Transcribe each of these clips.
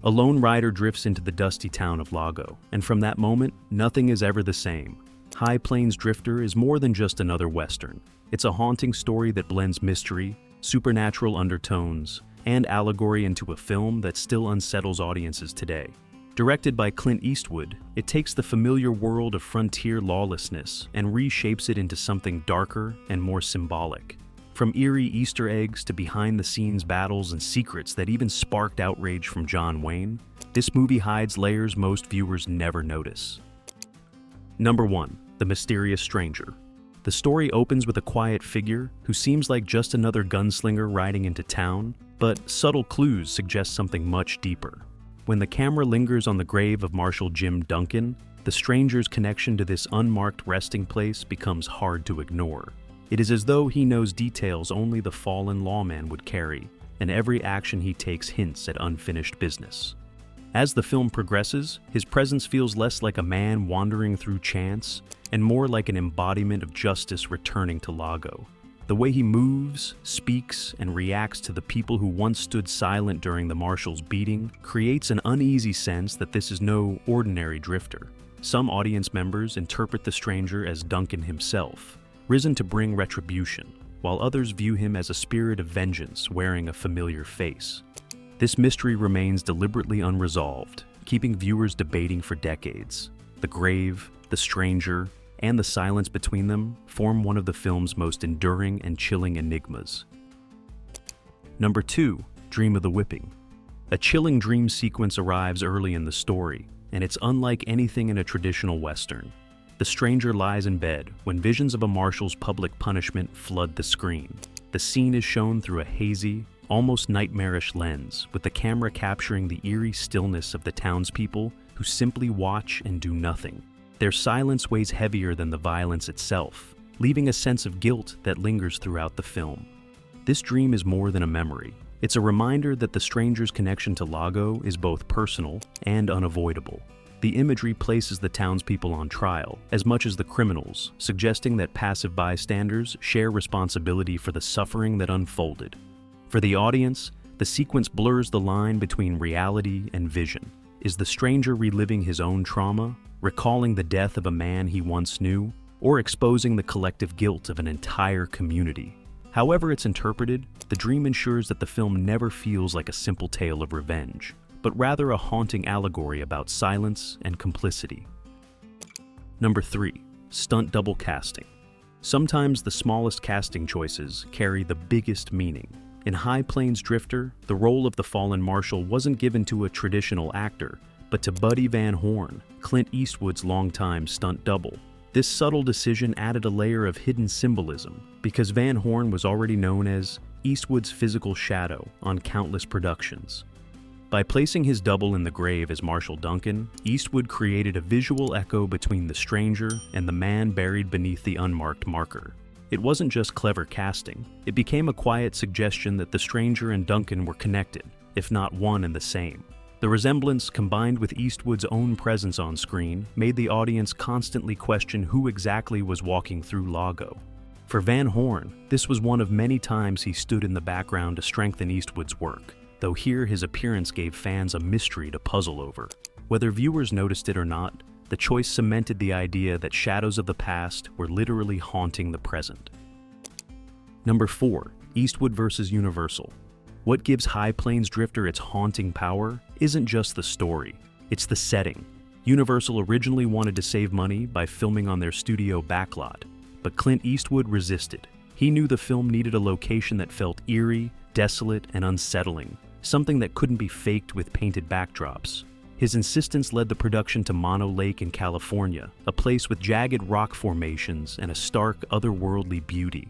A lone rider drifts into the dusty town of Lago, and from that moment, nothing is ever the same. High Plains Drifter is more than just another Western. It's a haunting story that blends mystery, supernatural undertones, and allegory into a film that still unsettles audiences today. Directed by Clint Eastwood, it takes the familiar world of frontier lawlessness and reshapes it into something darker and more symbolic. From eerie Easter eggs to behind-the-scenes battles and secrets that even sparked outrage from John Wayne, this movie hides layers most viewers never notice. Number 1. The Mysterious Stranger. The story opens with a quiet figure who seems like just another gunslinger riding into town, but subtle clues suggest something much deeper. When the camera lingers on the grave of Marshal Jim Duncan, the stranger's connection to this unmarked resting place becomes hard to ignore. It is as though he knows details only the fallen lawman would carry, and every action he takes hints at unfinished business. As the film progresses, his presence feels less like a man wandering through chance, and more like an embodiment of justice returning to Lago. The way he moves, speaks, and reacts to the people who once stood silent during the marshal's beating creates an uneasy sense that this is no ordinary drifter. Some audience members interpret the stranger as Duncan himself, risen to bring retribution, while others view him as a spirit of vengeance wearing a familiar face. This mystery remains deliberately unresolved, keeping viewers debating for decades. The grave, the stranger, and the silence between them form one of the film's most enduring and chilling enigmas. Number 2. Dream of the Whipping. A chilling dream sequence arrives early in the story, and it's unlike anything in a traditional Western. The stranger lies in bed when visions of a marshal's public punishment flood the screen. The scene is shown through a hazy, almost nightmarish lens, with the camera capturing the eerie stillness of the townspeople who simply watch and do nothing. Their silence weighs heavier than the violence itself, leaving a sense of guilt that lingers throughout the film. This dream is more than a memory. It's a reminder that the stranger's connection to Lago is both personal and unavoidable. The imagery places the townspeople on trial, as much as the criminals, suggesting that passive bystanders share responsibility for the suffering that unfolded. For the audience, the sequence blurs the line between reality and vision. Is the stranger reliving his own trauma, recalling the death of a man he once knew, or exposing the collective guilt of an entire community? However it's interpreted, the dream ensures that the film never feels like a simple tale of revenge, but rather a haunting allegory about silence and complicity. Number 3. Stunt double casting. Sometimes the smallest casting choices carry the biggest meaning. In High Plains Drifter, the role of the fallen marshal wasn't given to a traditional actor, but to Buddy Van Horn, Clint Eastwood's longtime stunt double. This subtle decision added a layer of hidden symbolism, because Van Horn was already known as Eastwood's physical shadow on countless productions. By placing his double in the grave as Marshal Duncan, Eastwood created a visual echo between the stranger and the man buried beneath the unmarked marker. It wasn't just clever casting, it became a quiet suggestion that the stranger and Duncan were connected, if not one and the same. The resemblance, combined with Eastwood's own presence on screen, made the audience constantly question who exactly was walking through Lago. For Van Horn, this was one of many times he stood in the background to strengthen Eastwood's work, though here his appearance gave fans a mystery to puzzle over. Whether viewers noticed it or not, the choice cemented the idea that shadows of the past were literally haunting the present. Number 4. Eastwood vs. Universal. What gives High Plains Drifter its haunting power isn't just the story, it's the setting. Universal originally wanted to save money by filming on their studio backlot, but Clint Eastwood resisted. He knew the film needed a location that felt eerie, desolate, and unsettling, something that couldn't be faked with painted backdrops. His insistence led the production to Mono Lake in California, a place with jagged rock formations and a stark, otherworldly beauty.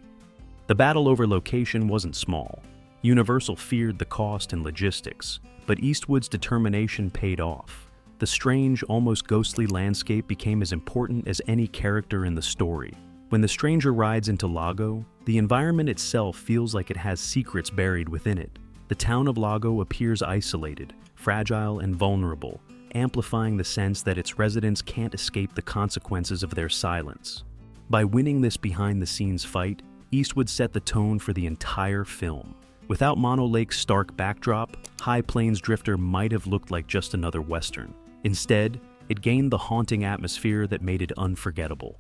The battle over location wasn't small. Universal feared the cost and logistics, but Eastwood's determination paid off. The strange, almost ghostly landscape became as important as any character in the story. When the stranger rides into Lago, the environment itself feels like it has secrets buried within it. The town of Lago appears isolated, fragile, and vulnerable, amplifying the sense that its residents can't escape the consequences of their silence. By winning this behind-the-scenes fight, Eastwood set the tone for the entire film. Without Mono Lake's stark backdrop, High Plains Drifter might have looked like just another Western. Instead, it gained the haunting atmosphere that made it unforgettable.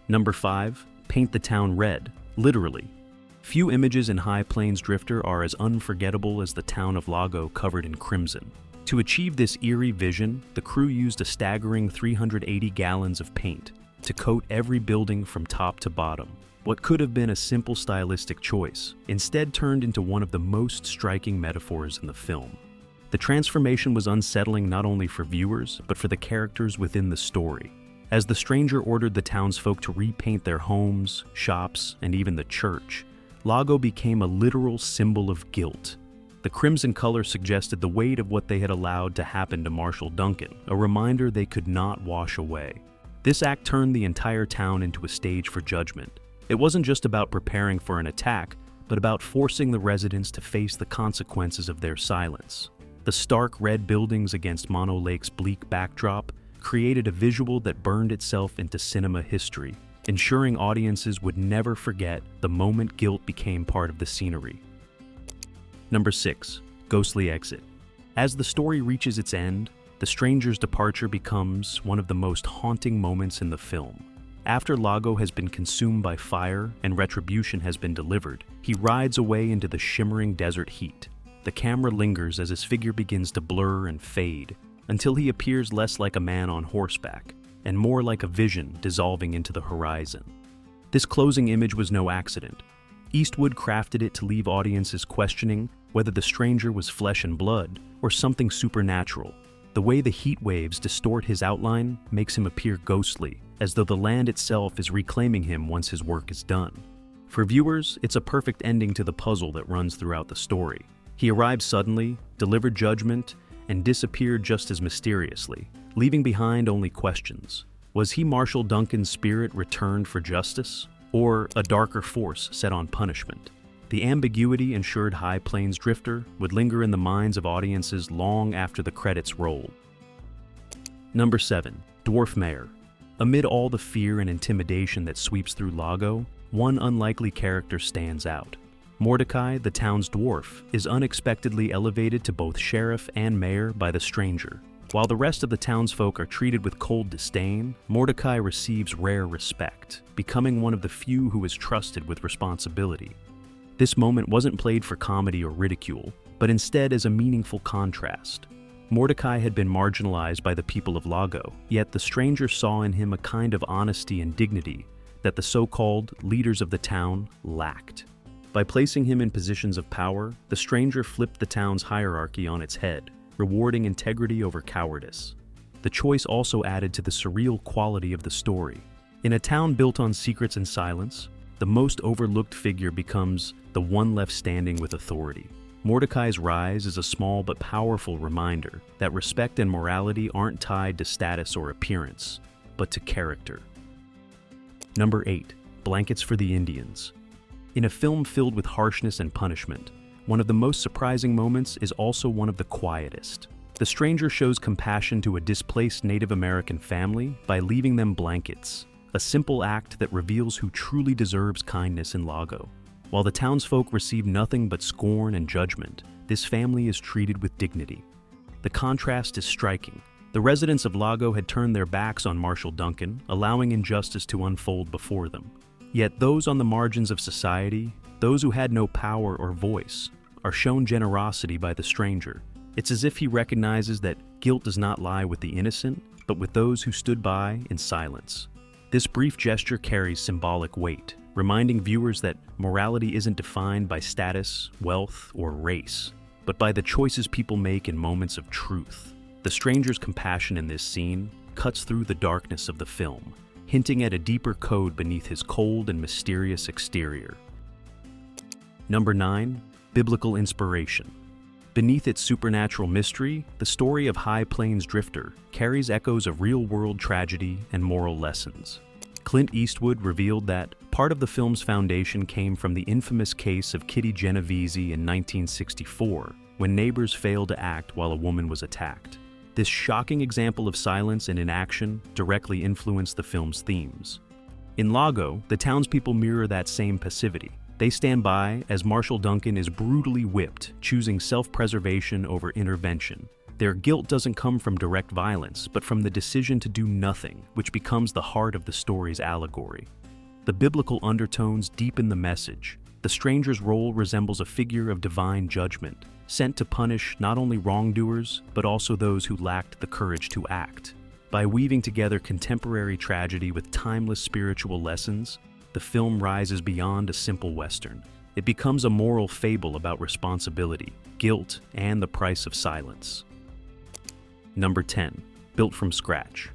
Number 5. Paint the town red, literally. Few images in High Plains Drifter are as unforgettable as the town of Lago covered in crimson. To achieve this eerie vision, the crew used a staggering 380 gallons of paint to coat every building from top to bottom. What could have been a simple stylistic choice instead turned into one of the most striking metaphors in the film. The transformation was unsettling not only for viewers, but for the characters within the story. As the stranger ordered the townsfolk to repaint their homes, shops, and even the church, Lago became a literal symbol of guilt. The crimson color suggested the weight of what they had allowed to happen to Marshall Duncan, a reminder they could not wash away. This act turned the entire town into a stage for judgment. It wasn't just about preparing for an attack, but about forcing the residents to face the consequences of their silence. The stark red buildings against Mono Lake's bleak backdrop created a visual that burned itself into cinema history, ensuring audiences would never forget the moment guilt became part of the scenery. Number 6. Ghostly Exit. As the story reaches its end, the stranger's departure becomes one of the most haunting moments in the film. After Lago has been consumed by fire and Retribution has been delivered, he rides away into the shimmering desert heat. The camera lingers as his figure begins to blur and fade, until he appears less like a man on horseback, and more like a vision dissolving into the horizon. This closing image was no accident. Eastwood crafted it to leave audiences questioning whether the stranger was flesh and blood or something supernatural. The way the heat waves distort his outline makes him appear ghostly, as though the land itself is reclaiming him once his work is done. For viewers, it's a perfect ending to the puzzle that runs throughout the story. He arrived suddenly, delivered judgment, and disappeared just as mysteriously, leaving behind only questions. Was he Marshall Duncan's spirit returned for justice, or a darker force set on punishment? The ambiguity ensured High Plains Drifter would linger in the minds of audiences long after the credits rolled. Number 7. Dwarf Mayor. Amid all the fear and intimidation that sweeps through Lago, one unlikely character stands out. Mordecai, the town's dwarf, is unexpectedly elevated to both sheriff and mayor by the stranger. While the rest of the townsfolk are treated with cold disdain, Mordecai receives rare respect, becoming one of the few who is trusted with responsibility. This moment wasn't played for comedy or ridicule, but instead as a meaningful contrast. Mordecai had been marginalized by the people of Lago, yet the stranger saw in him a kind of honesty and dignity that the so-called leaders of the town lacked. By placing him in positions of power, the stranger flipped the town's hierarchy on its head, rewarding integrity over cowardice. The choice also added to the surreal quality of the story. In a town built on secrets and silence, the most overlooked figure becomes the one left standing with authority. Mordecai's rise is a small but powerful reminder that respect and morality aren't tied to status or appearance, but to character. Number 8. Blankets for the Indians. In a film filled with harshness and punishment, one of the most surprising moments is also one of the quietest. The stranger shows compassion to a displaced Native American family by leaving them blankets, a simple act that reveals who truly deserves kindness in Lago. While the townsfolk receive nothing but scorn and judgment, this family is treated with dignity. The contrast is striking. The residents of Lago had turned their backs on Marshall Duncan, allowing injustice to unfold before them. Yet those on the margins of society, those who had no power or voice, are shown generosity by the stranger. It's as if he recognizes that guilt does not lie with the innocent, but with those who stood by in silence. This brief gesture carries symbolic weight, reminding viewers that morality isn't defined by status, wealth, or race, but by the choices people make in moments of truth. The stranger's compassion in this scene cuts through the darkness of the film, hinting at a deeper code beneath his cold and mysterious exterior. Number 9. Biblical inspiration. Beneath its supernatural mystery, the story of High Plains Drifter carries echoes of real-world tragedy and moral lessons. Clint Eastwood revealed that part of the film's foundation came from the infamous case of Kitty Genovese in 1964, when neighbors failed to act while a woman was attacked. This shocking example of silence and inaction directly influenced the film's themes. In Lago, the townspeople mirror that same passivity. They stand by as Marshall Duncan is brutally whipped, choosing self-preservation over intervention. Their guilt doesn't come from direct violence, but from the decision to do nothing, which becomes the heart of the story's allegory. The biblical undertones deepen the message. The stranger's role resembles a figure of divine judgment, sent to punish not only wrongdoers, but also those who lacked the courage to act. By weaving together contemporary tragedy with timeless spiritual lessons, the film rises beyond a simple Western. It becomes a moral fable about responsibility, guilt, and the price of silence. Number 10. Built from scratch.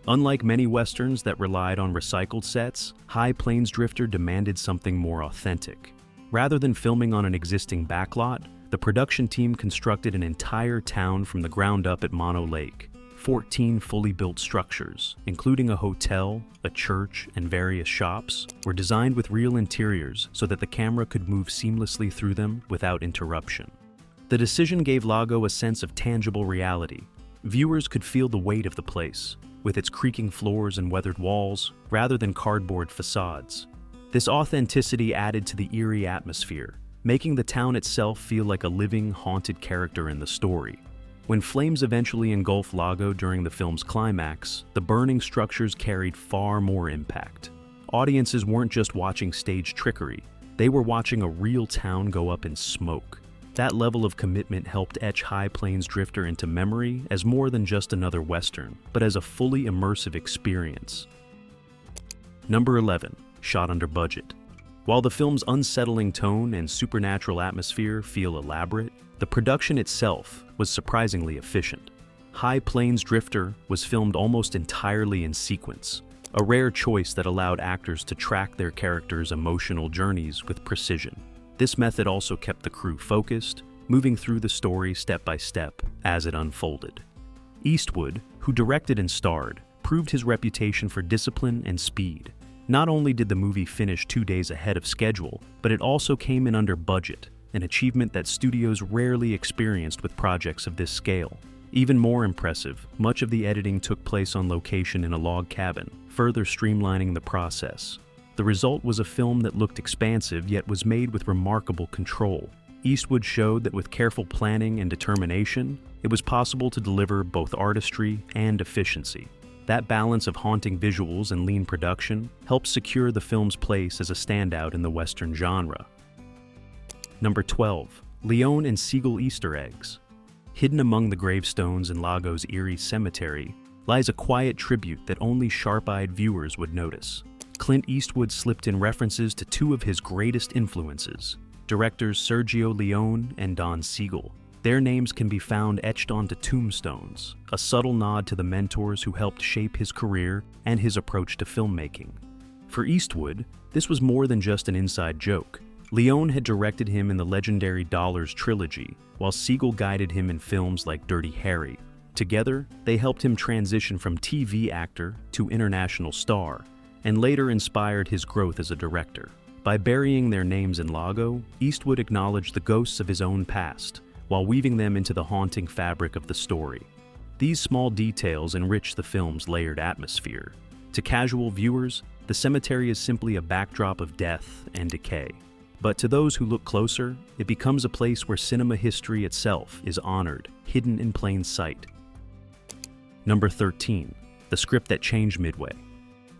Unlike many Westerns that relied on recycled sets, High Plains Drifter demanded something more authentic. Rather than filming on an existing backlot, the production team constructed an entire town from the ground up at Mono Lake. 14 fully built structures, including a hotel, a church, and various shops, were designed with real interiors so that the camera could move seamlessly through them without interruption. The decision gave Lago a sense of tangible reality. Viewers could feel the weight of the place, with its creaking floors and weathered walls, rather than cardboard facades. This authenticity added to the eerie atmosphere, making the town itself feel like a living, haunted character in the story. When flames eventually engulfed Lago during the film's climax, the burning structures carried far more impact. Audiences weren't just watching stage trickery, they were watching a real town go up in smoke. That level of commitment helped etch High Plains Drifter into memory as more than just another Western, but as a fully immersive experience. Number 11. Shot under budget. While the film's unsettling tone and supernatural atmosphere feel elaborate, the production itself was surprisingly efficient. High Plains Drifter was filmed almost entirely in sequence, a rare choice that allowed actors to track their characters' emotional journeys with precision. This method also kept the crew focused, moving through the story step by step as it unfolded. Eastwood, who directed and starred, proved his reputation for discipline and speed. Not only did the movie finish 2 days ahead of schedule, but it also came in under budget, an achievement that studios rarely experienced with projects of this scale. Even more impressive, much of the editing took place on location in a log cabin, further streamlining the process. The result was a film that looked expansive yet was made with remarkable control. Eastwood showed that with careful planning and determination, it was possible to deliver both artistry and efficiency. That balance of haunting visuals and lean production helped secure the film's place as a standout in the Western genre. Number 12. Leone and Siegel Easter eggs. Hidden among the gravestones in Lago's eerie cemetery lies a quiet tribute that only sharp-eyed viewers would notice. Clint Eastwood slipped in references to two of his greatest influences, directors Sergio Leone and Don Siegel. Their names can be found etched onto tombstones, a subtle nod to the mentors who helped shape his career and his approach to filmmaking. For Eastwood, this was more than just an inside joke. Leone had directed him in the legendary Dollars trilogy, while Siegel guided him in films like Dirty Harry. Together, they helped him transition from TV actor to international star, and later inspired his growth as a director. By burying their names in Lago, Eastwood acknowledged the ghosts of his own past, while weaving them into the haunting fabric of the story. These small details enrich the film's layered atmosphere. To casual viewers, the cemetery is simply a backdrop of death and decay. But to those who look closer, it becomes a place where cinema history itself is honored, hidden in plain sight. Number 13. The script that changed midway.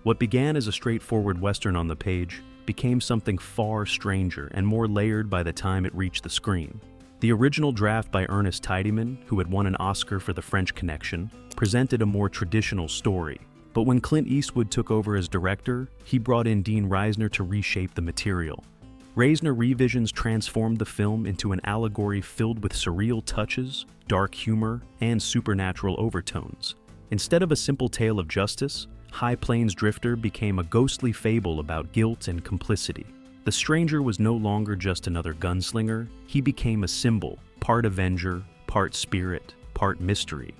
What began as a straightforward Western on the page became something far stranger and more layered by the time it reached the screen. The original draft by Ernest Tidyman, who had won an Oscar for The French Connection, presented a more traditional story. But when Clint Eastwood took over as director, he brought in Dean Reisner to reshape the material. Reisner revisions transformed the film into an allegory filled with surreal touches, dark humor, and supernatural overtones. Instead of a simple tale of justice, High Plains Drifter became a ghostly fable about guilt and complicity. The stranger was no longer just another gunslinger, he became a symbol, part avenger, part spirit, part mystery.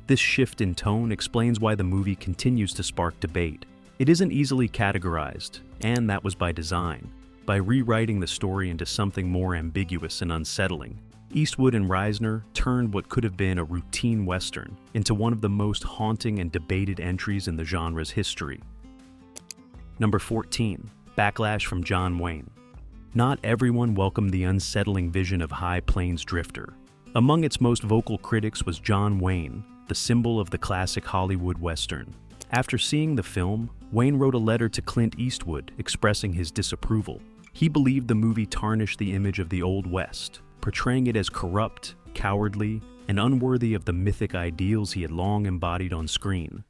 This shift in tone explains why the movie continues to spark debate. It isn't easily categorized, and that was by design. By rewriting the story into something more ambiguous and unsettling, Eastwood and Reisner turned what could have been a routine Western into one of the most haunting and debated entries in the genre's history. Number 14. Backlash from John Wayne. Not everyone welcomed the unsettling vision of High Plains Drifter. Among its most vocal critics was John Wayne, the symbol of the classic Hollywood Western. After seeing the film, Wayne wrote a letter to Clint Eastwood expressing his disapproval. He believed the movie tarnished the image of the Old West, portraying it as corrupt, cowardly, and unworthy of the mythic ideals he had long embodied on screen.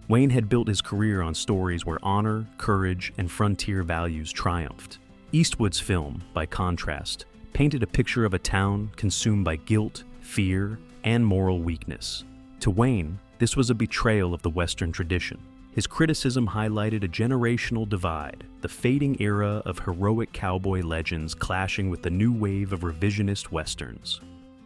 Wayne had built his career on stories where honor, courage, and frontier values triumphed. Eastwood's film, by contrast, painted a picture of a town consumed by guilt, fear, and moral weakness. To Wayne, this was a betrayal of the Western tradition. His criticism highlighted a generational divide, the fading era of heroic cowboy legends clashing with the new wave of revisionist Westerns.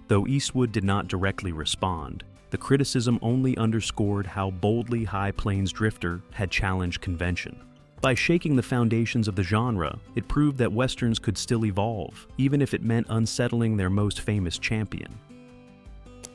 Though Eastwood did not directly respond, the criticism only underscored how boldly High Plains Drifter had challenged convention. By shaking the foundations of the genre, it proved that Westerns could still evolve, even if it meant unsettling their most famous champion.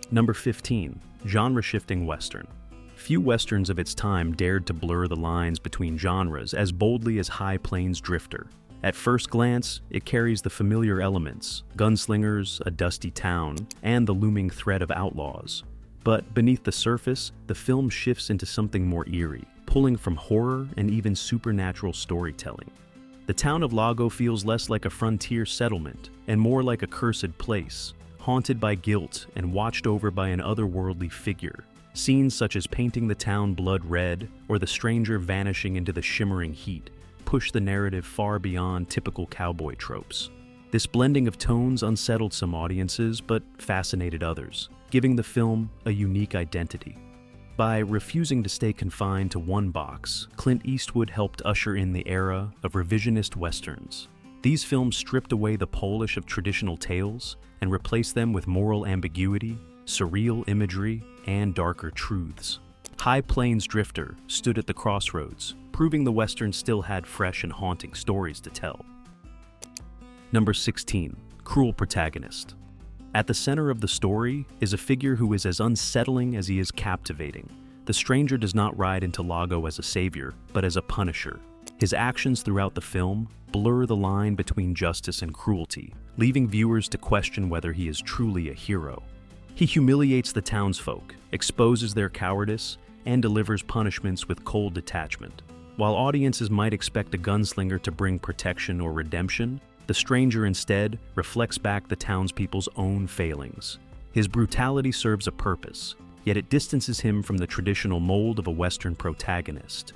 Number 15. Genre-shifting Western. Few Westerns of its time dared to blur the lines between genres as boldly as High Plains Drifter. At first glance, it carries the familiar elements: gunslingers, a dusty town, and the looming threat of outlaws. But beneath the surface, the film shifts into something more eerie, pulling from horror and even supernatural storytelling. The town of Lago feels less like a frontier settlement and more like a cursed place, haunted by guilt and watched over by an otherworldly figure. Scenes such as painting the town blood red or the stranger vanishing into the shimmering heat push the narrative far beyond typical cowboy tropes. This blending of tones unsettled some audiences but fascinated others, giving the film a unique identity. By refusing to stay confined to one box, Clint Eastwood helped usher in the era of revisionist Westerns. These films stripped away the polish of traditional tales and replaced them with moral ambiguity, surreal imagery, and darker truths. High Plains Drifter stood at the crossroads, proving the Western still had fresh and haunting stories to tell. Number 16. Cruel protagonist. At the center of the story is a figure who is as unsettling as he is captivating. The stranger does not ride into Lago as a savior, but as a punisher. His actions throughout the film blur the line between justice and cruelty, leaving viewers to question whether he is truly a hero. He humiliates the townsfolk, exposes their cowardice, and delivers punishments with cold detachment. While audiences might expect a gunslinger to bring protection or redemption, the stranger instead reflects back the townspeople's own failings. His brutality serves a purpose, yet it distances him from the traditional mold of a Western protagonist.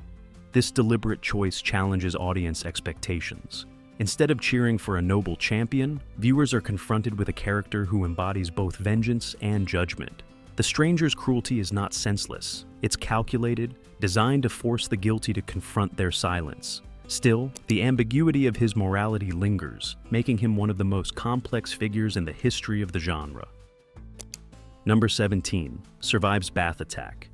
This deliberate choice challenges audience expectations. Instead of cheering for a noble champion, viewers are confronted with a character who embodies both vengeance and judgment. The stranger's cruelty is not senseless. It's calculated, designed to force the guilty to confront their silence. Still, the ambiguity of his morality lingers, making him one of the most complex figures in the history of the genre. Number 17. Survives bath attack.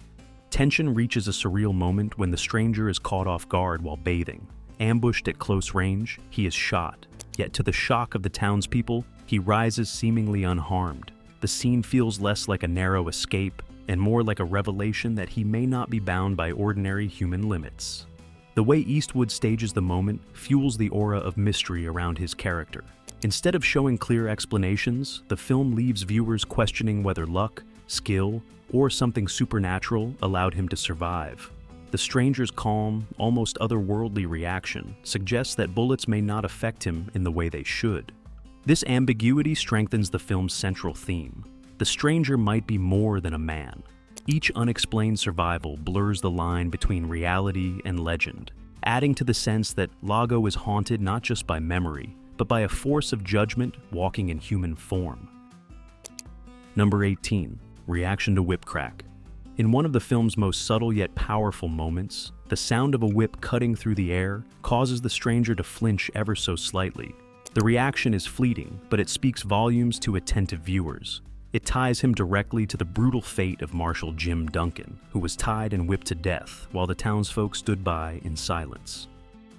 Tension reaches a surreal moment when the stranger is caught off guard while bathing. Ambushed at close range, he is shot. Yet to the shock of the townspeople, he rises seemingly unharmed. The scene feels less like a narrow escape and more like a revelation that he may not be bound by ordinary human limits. The way Eastwood stages the moment fuels the aura of mystery around his character. Instead of showing clear explanations, the film leaves viewers questioning whether luck, skill, or something supernatural allowed him to survive. The stranger's calm, almost otherworldly reaction suggests that bullets may not affect him in the way they should. This ambiguity strengthens the film's central theme. The stranger might be more than a man. Each unexplained survival blurs the line between reality and legend, adding to the sense that Lago is haunted not just by memory, but by a force of judgment walking in human form. Number 18. Reaction to whip crack. In one of the film's most subtle yet powerful moments, the sound of a whip cutting through the air causes the stranger to flinch ever so slightly. The reaction is fleeting, but it speaks volumes to attentive viewers. It ties him directly to the brutal fate of Marshal Jim Duncan, who was tied and whipped to death while the townsfolk stood by in silence.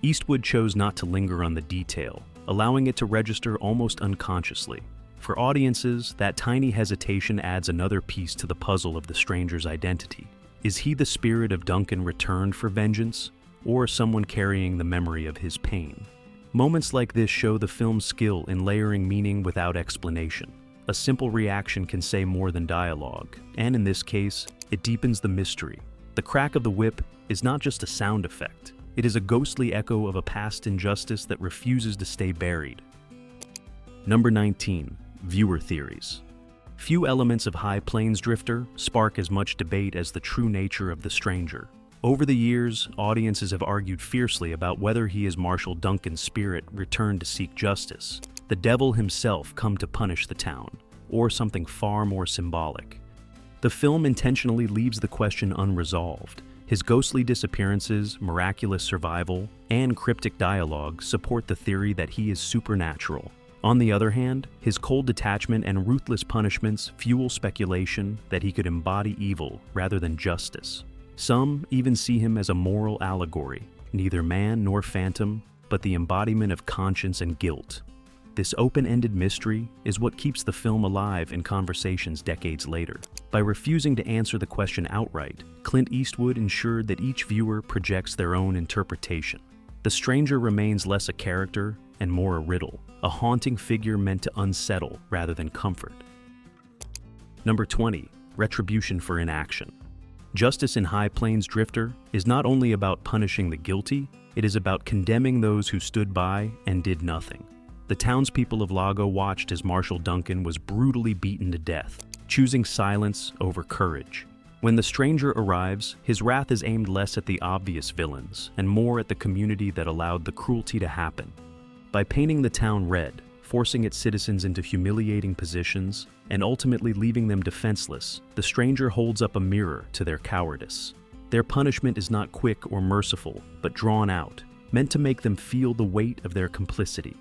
Eastwood chose not to linger on the detail, allowing it to register almost unconsciously. For audiences, that tiny hesitation adds another piece to the puzzle of the stranger's identity. Is he the spirit of Duncan returned for vengeance, or someone carrying the memory of his pain? Moments like this show the film's skill in layering meaning without explanation. A simple reaction can say more than dialogue, and in this case, it deepens the mystery. The crack of the whip is not just a sound effect. It is a ghostly echo of a past injustice that refuses to stay buried. Number 19. Viewer theories. Few elements of High Plains Drifter spark as much debate as the true nature of the stranger. Over the years, audiences have argued fiercely about whether he is Marshall Duncan's spirit returned to seek justice, the devil himself come to punish the town, or something far more symbolic. The film intentionally leaves the question unresolved. His ghostly disappearances, miraculous survival, and cryptic dialogue support the theory that he is supernatural. On the other hand, his cold detachment and ruthless punishments fuel speculation that he could embody evil rather than justice. Some even see him as a moral allegory, neither man nor phantom, but the embodiment of conscience and guilt. This open-ended mystery is what keeps the film alive in conversations decades later. By refusing to answer the question outright, Clint Eastwood ensured that each viewer projects their own interpretation. The stranger remains less a character and more a riddle, a haunting figure meant to unsettle rather than comfort. Number 20. Retribution for inaction. Justice in High Plains Drifter is not only about punishing the guilty, it is about condemning those who stood by and did nothing. The townspeople of Lago watched as Marshall Duncan was brutally beaten to death, choosing silence over courage. When the stranger arrives, his wrath is aimed less at the obvious villains and more at the community that allowed the cruelty to happen. By painting the town red, forcing its citizens into humiliating positions, and ultimately leaving them defenseless, the stranger holds up a mirror to their cowardice. Their punishment is not quick or merciful, but drawn out, meant to make them feel the weight of their complicity.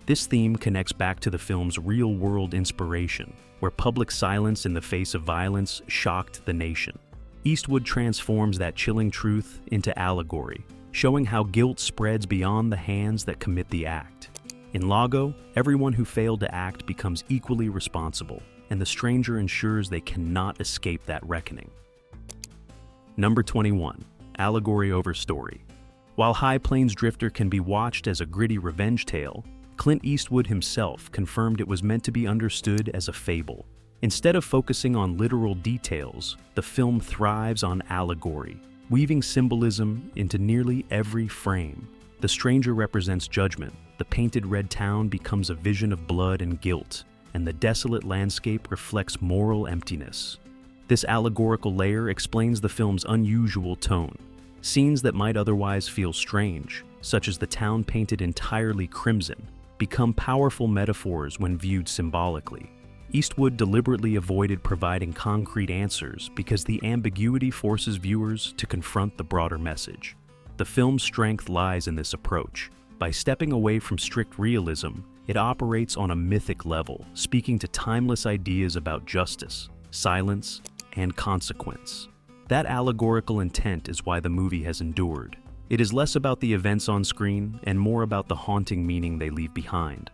This theme connects back to the film's real-world inspiration, where public silence in the face of violence shocked the nation. Eastwood transforms that chilling truth into Allegory, showing how guilt spreads beyond the hands that commit the act. In Lago, everyone who failed to act becomes equally responsible, and the stranger ensures they cannot escape that reckoning. Number 21. Allegory over story. While High Plains Drifter can be watched as a gritty revenge tale, Clint Eastwood himself confirmed it was meant to be understood as a fable. Instead of focusing on literal details, the film thrives on allegory, weaving symbolism into nearly every frame. The stranger represents judgment, the painted red town becomes a vision of blood and guilt, and the desolate landscape reflects moral emptiness. This allegorical layer explains the film's unusual tone. Scenes that might otherwise feel strange, such as the town painted entirely crimson, become powerful metaphors when viewed symbolically. Eastwood deliberately avoided providing concrete answers because the ambiguity forces viewers to confront the broader message. The film's strength lies in this approach. By stepping away from strict realism, it operates on a mythic level, speaking to timeless ideas about justice, silence, and consequence. That allegorical intent is why the movie has endured. It is less about the events on screen and more about the haunting meaning they leave behind.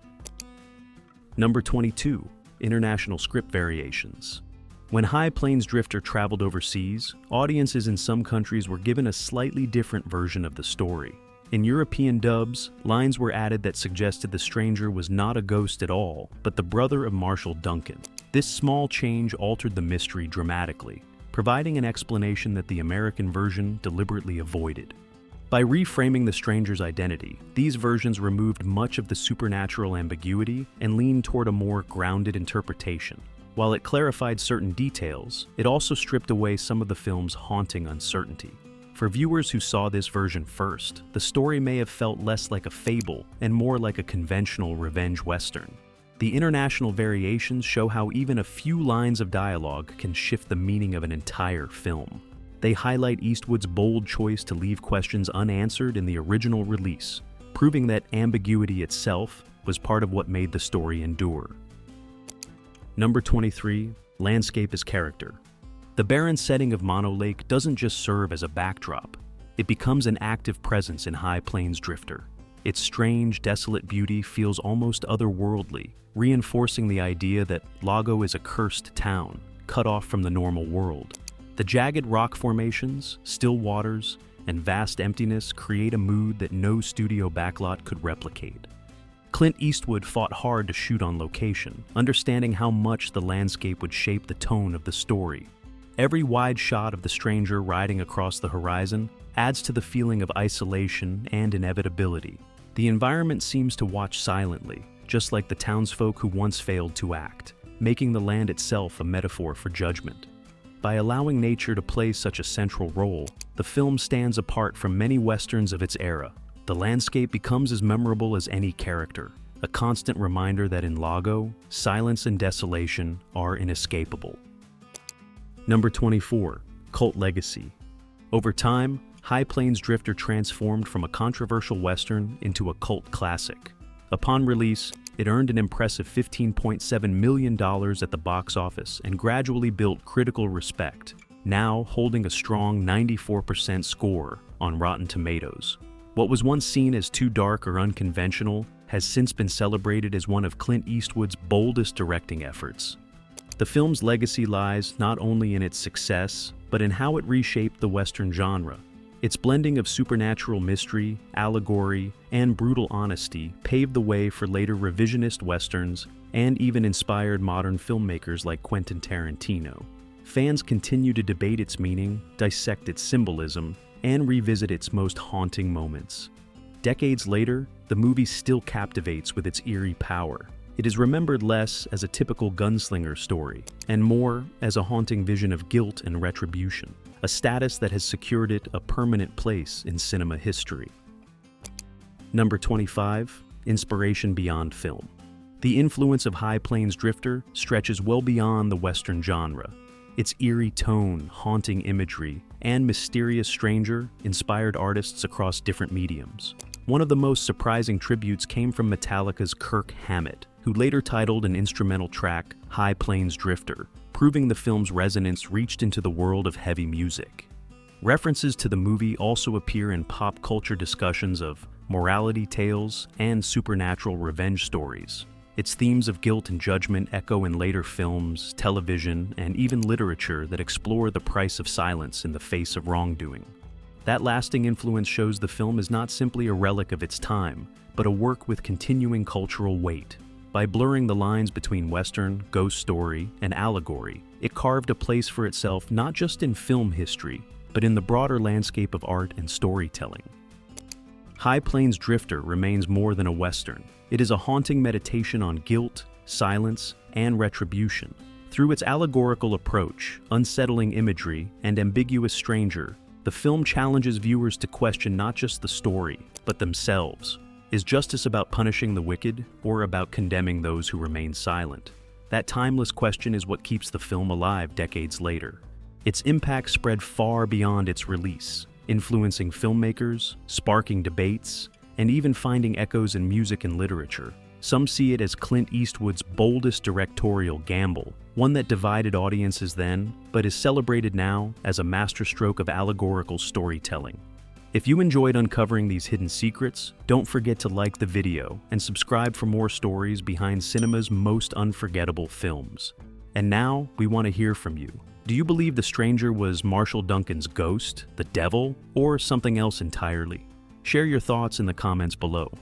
Number 22. International script variations. When High Plains Drifter traveled overseas, audiences in some countries were given a slightly different version of the story. In European dubs, lines were added that suggested the stranger was not a ghost at all, but the brother of Marshall Duncan. This small change altered the mystery dramatically, providing an explanation that the American version deliberately avoided. By reframing the stranger's identity, these versions removed much of the supernatural ambiguity and leaned toward a more grounded interpretation. While it clarified certain details, it also stripped away some of the film's haunting uncertainty. For viewers who saw this version first, the story may have felt less like a fable and more like a conventional revenge western. The international variations show how even a few lines of dialogue can shift the meaning of an entire film. They highlight Eastwood's bold choice to leave questions unanswered in the original release, proving that ambiguity itself was part of what made the story endure. Number 23. Landscape as character. The barren setting of Mono Lake doesn't just serve as a backdrop. It becomes an active presence in High Plains Drifter. Its strange, desolate beauty feels almost otherworldly, reinforcing the idea that Lago is a cursed town, cut off from the normal world. The jagged rock formations, still waters, and vast emptiness create a mood that no studio backlot could replicate. Clint Eastwood fought hard to shoot on location, understanding how much the landscape would shape the tone of the story. Every wide shot of the stranger riding across the horizon adds to the feeling of isolation and inevitability. The environment seems to watch silently, just like the townsfolk who once failed to act, making the land itself a metaphor for judgment. By allowing nature to play such a central role, the film stands apart from many westerns of its era. The landscape becomes as memorable as any character, a constant reminder that in Lago, silence and desolation are inescapable. Number 24. Cult legacy. Over time, High Plains Drifter transformed from a controversial western into a cult classic. Upon release, it earned an impressive $15.7 million at the box office and gradually built critical respect, now holding a strong 94% score on Rotten Tomatoes. What was once seen as too dark or unconventional has since been celebrated as one of Clint Eastwood's boldest directing efforts. The film's legacy lies not only in its success, but in how it reshaped the Western genre. Its blending of supernatural mystery, allegory, and brutal honesty paved the way for later revisionist westerns and even inspired modern filmmakers like Quentin Tarantino. Fans continue to debate its meaning, dissect its symbolism, and revisit its most haunting moments. Decades later, the movie still captivates with its eerie power. It is remembered less as a typical gunslinger story, and more as a haunting vision of guilt and retribution, a status that has secured it a permanent place in cinema history. Number 25. Inspiration beyond film. The influence of High Plains Drifter stretches well beyond the Western genre. Its eerie tone, haunting imagery, and mysterious stranger inspired artists across different mediums. One of the most surprising tributes came from Metallica's Kirk Hammett, who later titled an instrumental track High Plains Drifter, proving the film's resonance reached into the world of heavy music. References to the movie also appear in pop culture discussions of morality tales and supernatural revenge stories. Its themes of guilt and judgment echo in later films, television, and even literature that explore the price of silence in the face of wrongdoing. That lasting influence shows the film is not simply a relic of its time, but a work with continuing cultural weight. By blurring the lines between Western, ghost story, and allegory, it carved a place for itself not just in film history, but in the broader landscape of art and storytelling. High Plains Drifter remains more than a Western. It is a haunting meditation on guilt, silence, and retribution. Through its allegorical approach, unsettling imagery, and ambiguous stranger, the film challenges viewers to question not just the story, but themselves. Is justice about punishing the wicked, or about condemning those who remain silent? That timeless question is what keeps the film alive decades later. Its impact spread far beyond its release, influencing filmmakers, sparking debates, and even finding echoes in music and literature. Some see it as Clint Eastwood's boldest directorial gamble, one that divided audiences then, but is celebrated now as a masterstroke of allegorical storytelling. If you enjoyed uncovering these hidden secrets, don't forget to like the video and subscribe for more stories behind cinema's most unforgettable films. And now, we want to hear from you. Do you believe The Stranger was Marshall Duncan's ghost, the devil, or something else entirely? Share your thoughts in the comments below.